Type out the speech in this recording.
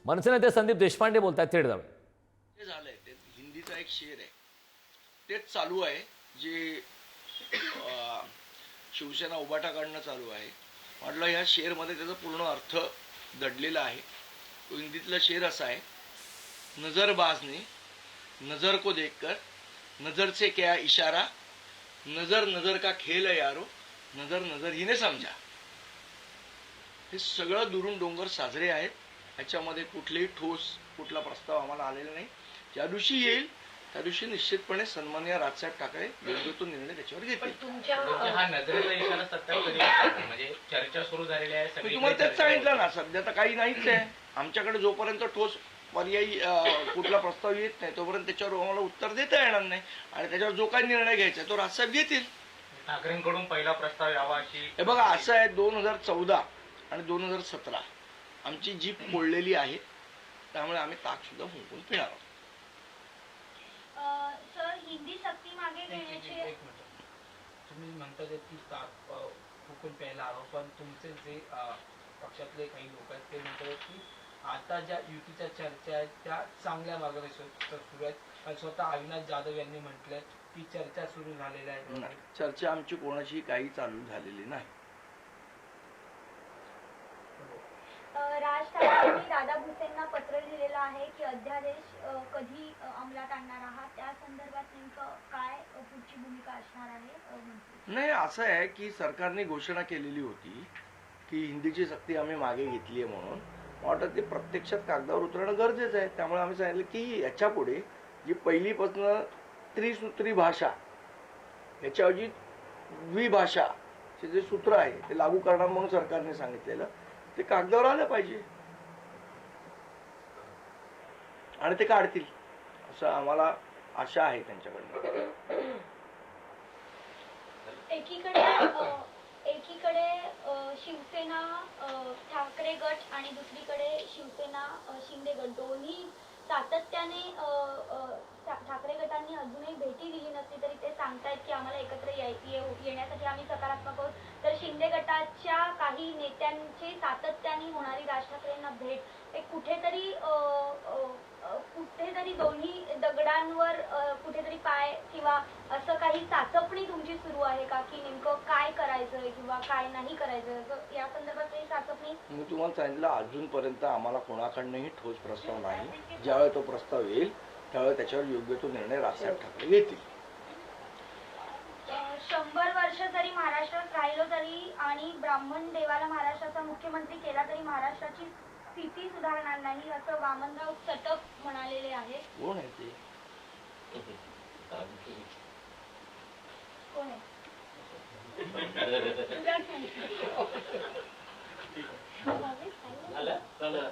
मनसे नेते संदीप देशपांडे बोलतात, थेट जाऊया. ते झालंय, ते हिंदीचा एक शेर आहे, तेच चालू आहे जे शिवसेना उभाटाकडनं चालू आहे. म्हटलं ह्या शेरमध्ये त्याचा पूर्ण अर्थ दडलेला आहे. तो हिंदीतला शेर असा आहे, नजरबाज ने नजर को देखकर नजर से क्या इशारा, नजर नजर का खेल है यारो, नजर नजर ही ने समजा. हे सगळं दुरून डोंगर साजरे आहेत. ह्याच्यामध्ये कुठलेही ठोस कुठला प्रस्ताव आम्हाला आलेला नाही. ज्या दिवशी येईल त्या दिवशी निश्चितपणे सन्माननीय राजसाहेब ठाकरे योग्य तो निर्णय त्याच्यावर घेतील. हा नजरेचा इशारा सत्ता कधी म्हणजे चर्चा सुरू झालेली आहे. मी तुम्हाला तेच सांगितलं ना, सध्या तर काही नाहीच आहे आमच्याकडे. जोपर्यंत ठोस पर्यायी कुठला प्रस्ताव येत नाही तोपर्यंत त्याच्यावर आम्हाला उत्तर देता येणार नाही. आणि त्याच्यावर जो काही निर्णय घ्यायचा तो राजसाहेब घेतील. ठाकरेंकडून पहिला प्रस्ताव यावा अशी. हे बघा, असं आहे, 2014 आणि 2017 आमची जीप फोडलेली आहे. त्यामुळे आम्ही ताक सुद्धा फुंकून पिणार आहोत. सर, हिंदी सक्ती मागे घेण्याचे तुम्ही म्हणता की ताक फुकून प्यायला हवं, पण तुमचे जे पक्षातले काही लोक आहेत ते म्हणतात की आता ज्या युतीच्या चर्चा आहेत त्या चांगल्या मार्गाने सुरू आहेत. स्वतः अविनाश जाधव यांनी म्हटलंय की चर्चा सुरू झालेल्या आहे. चर्चा आमची कोणाशी काही चालू झालेली नाही. राज ठाकरेंनी दादा भुसेंना पत्र लिहिलेलं आहे की अध्यादेश कधी अंमलात आणणार आहात, त्या संदर्भात नेमकं काय पुढची भूमिका असणार आहे? नाही, असं आहे की सरकारने घोषणा केलेली होती की हिंदीची सक्ती आम्ही मागे घेतली आहे म्हणून. वाटत ते प्रत्यक्षात कागदावर उतरणं गरजेचं आहे. त्यामुळे आम्ही सांगितलं की याच्या पुढे जी पहिलीपासून त्रिसूत्री भाषा याच्याऐवजी द्विभाषाचे जे सूत्र आहे ते लागू करणार म्हणून सरकारने सांगितलेलं ते कागदावर आलं पाहिजे आणि ते काढतील असं आम्हाला आशा आहे त्यांच्याकडनं. एकीकडे शिवसेना ठाकरे गट आणि दुसरीकडे शिवसेना शिंदे गट दोन्ही सातत्याने ठाकरे गटांनी अजूनही भेटी दिली नसली तरी ते सांगतायत की आम्हाला एकत्र येण्यासाठी आम्ही सकारात्मक आहोत. तर शिंदे गटाच्या काही नेत्यांची सातत्याने होणारी राज ठाकरेंना भेट एक कुठेतरी दोन्ही दगडांवर कुठेतरी पाय किंवा असं काही चाचपणी तुमची सुरू आहे का की नेमकं काय करायचं किंवा काय नाही करायचं, या संदर्भात काही चाचपणी? मी तुम्हाला सांगितलं, अजूनपर्यंत आम्हाला कोणाकडनंही ठोस प्रस्ताव नाही. ज्यावेळी तो प्रस्ताव येईल त्यावेळी त्याच्यावर योग्य तो निर्णय राजसाहेब ठाकरे घेतील. 100 वर्ष जरी महाराष्ट्रात राहिलो तरी आणि ब्राह्मण देवाला महाराष्ट्राचा मुख्यमंत्री केला तरी महाराष्ट्राची स्थिती सुधारणार नाही असं वामनराव चटक म्हणालेले आहेत. कोण आहे ते? कोण आहे? झालं? झालं?